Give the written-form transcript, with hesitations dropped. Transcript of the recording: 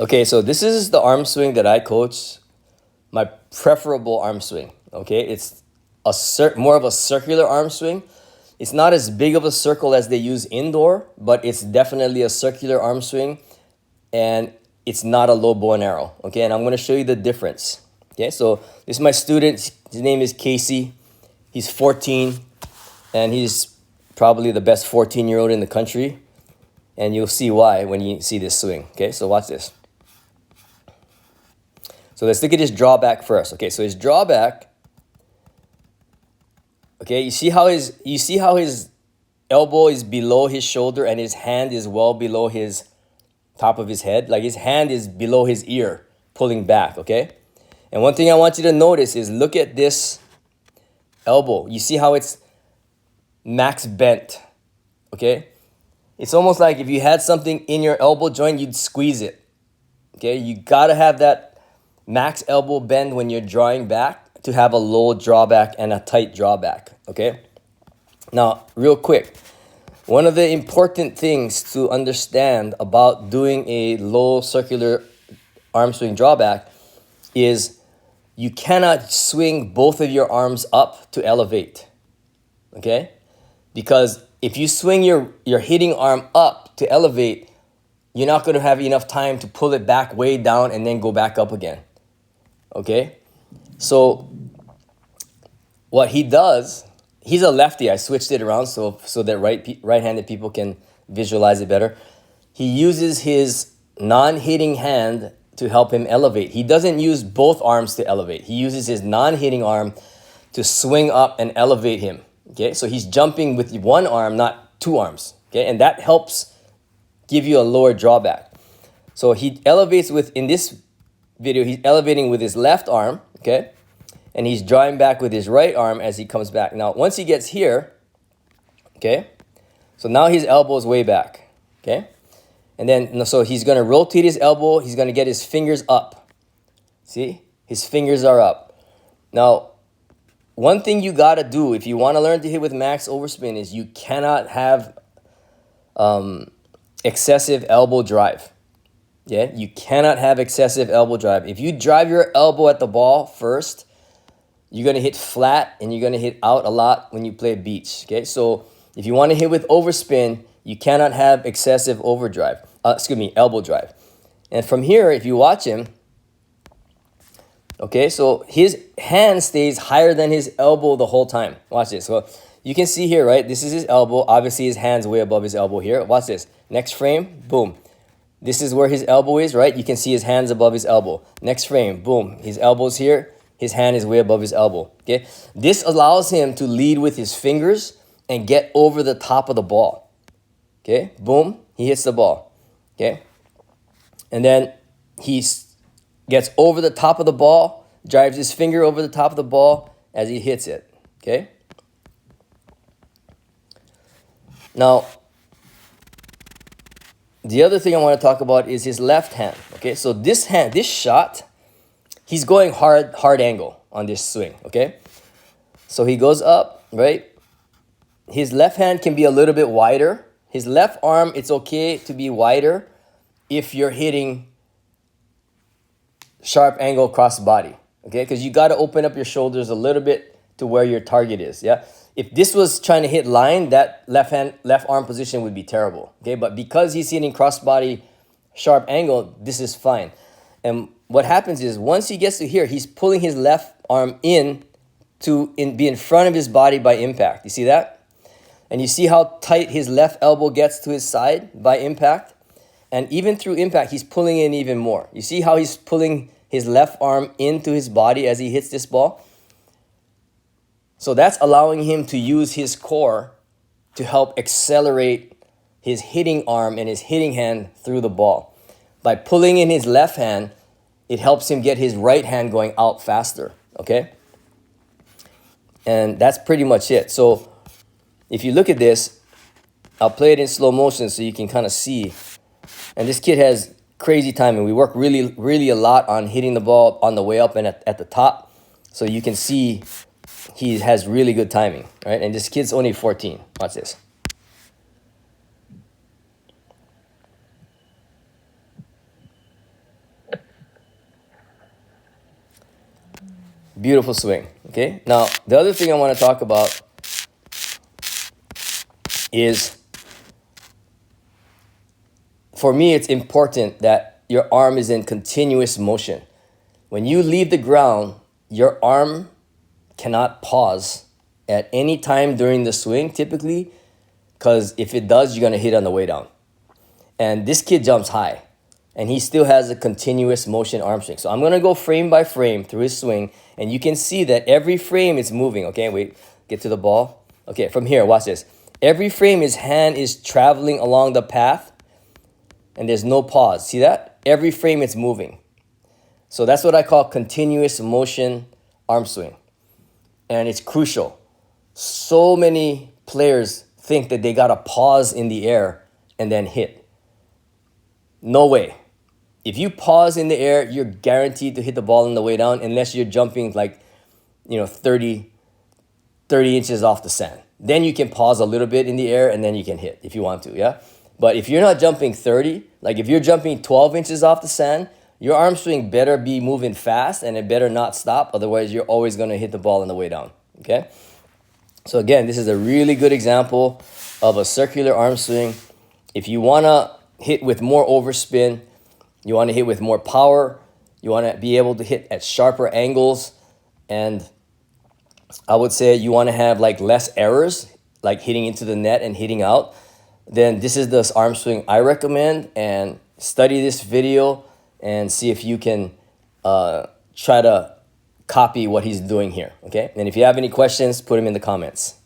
Okay, so this is the arm swing that I coach, my preferable arm swing. Okay, it's more of a circular arm swing. It's not as big of a circle as they use indoor, but it's definitely a circular arm swing, and it's not a low bow and arrow. Okay, and I'm going to show you the difference. Okay, so this is my student. His name is Casey. He's 14, and he's probably the best 14-year-old in the country. And you'll see why when you see this swing. Okay, so watch this. So let's look at his drawback first. Okay, so his drawback. Okay, you see how his elbow is below his shoulder and his hand is well below his top of his head. Like his hand is below his ear, pulling back. Okay, and one thing I want you to notice is look at this elbow. You see how it's max bent. Okay, it's almost like if you had something in your elbow joint, you'd squeeze it. Okay, you gotta have that max elbow bend when you're drawing back to have a low drawback and a tight drawback. Okay, now real quick, one of the important things to understand about doing a low circular arm swing drawback is you cannot swing both of your arms up to elevate. Okay, because if you swing your hitting arm up to elevate, you're not going to have enough time to pull it back way down and then go back up again. Okay, so what he does, he's a lefty. I switched it around so that right-handed people can visualize it better. He uses his non-hitting hand to help him elevate. He doesn't use both arms to elevate. He uses his non-hitting arm to swing up and elevate him. Okay, so he's jumping with one arm, not two arms. Okay, and that helps give you a lower drawback. So he elevates in this video, he's elevating with his left arm, okay? And he's drawing back with his right arm as he comes back. Now, once he gets here, okay? So now his elbow is way back, okay? And then, so he's gonna rotate his elbow, he's gonna get his fingers up. See? His fingers are up. Now, one thing you gotta do if you wanna learn to hit with max overspin is you cannot have excessive elbow drive. Yeah, you cannot have excessive elbow drive. If you drive your elbow at the ball first, you're going to hit flat and you're going to hit out a lot when you play beach. Okay, so if you want to hit with overspin, you cannot have excessive elbow drive. And from here, if you watch him, okay, so his hand stays higher than his elbow the whole time. Watch this. So you can see here, right? This is his elbow. Obviously, his hand's way above his elbow here. Watch this. Next frame, boom. This is where his elbow is, right? You can see his hand's above his elbow. Next frame, boom. His elbow's here. His hand is way above his elbow, okay? This allows him to lead with his fingers and get over the top of the ball, okay? Boom, he hits the ball, okay? And then he gets over the top of the ball, drives his finger over the top of the ball as he hits it, okay? Now, the other thing I want to talk about is his left hand. Okay, so this shot, he's going hard angle on this swing. Okay, so he goes up, right? His left hand can be a little bit wider. His left arm, it's okay to be wider if you're hitting sharp angle across the body. Okay, because you got to open up your shoulders a little bit to where your target is. Yeah. If this was trying to hit line, that left arm position would be terrible. Okay, but because he's hitting crossbody sharp angle, this is fine. And what happens is once he gets to here, he's pulling his left arm in to be in front of his body by impact. You see that? And you see how tight his left elbow gets to his side by impact? And even through impact, he's pulling in even more. You see how he's pulling his left arm into his body as he hits this ball? So that's allowing him to use his core to help accelerate his hitting arm and his hitting hand through the ball. By pulling in his left hand, it helps him get his right hand going out faster, okay? And that's pretty much it. So if you look at this, I'll play it in slow motion so you can kind of see. And this kid has crazy timing. We work really, really a lot on hitting the ball on the way up and at the top. So you can see he has really good timing, right? And this kid's only 14. Watch this. Beautiful swing. Okay. Now, the other thing I want to talk about is, for me, it's important that your arm is in continuous motion. When you leave the ground, your arm cannot pause at any time during the swing, typically, because if it does, you're going to hit on the way down. And this kid jumps high, and he still has a continuous motion arm swing. So I'm going to go frame by frame through his swing, and you can see that every frame is moving. Okay, wait, get to the ball. Okay, from here, watch this. Every frame, his hand is traveling along the path, and there's no pause. See that? Every frame, it's moving. So that's what I call continuous motion arm swing. And it's crucial. So many players think that they got to pause in the air and then hit. No way. If you pause in the air, you're guaranteed to hit the ball on the way down unless you're jumping like, 30 inches off the sand. Then you can pause a little bit in the air and then you can hit if you want to, yeah? But if you're not jumping 30, like if you're jumping 12 inches off the sand, your arm swing better be moving fast and it better not stop. Otherwise, you're always going to hit the ball on the way down, okay? So again, this is a really good example of a circular arm swing. If you want to hit with more overspin, you want to hit with more power, you want to be able to hit at sharper angles, and I would say you want to have like less errors, like hitting into the net and hitting out, then this is the arm swing I recommend. And study this video and see if you can try to copy what he's doing here, okay? And if you have any questions, put them in the comments.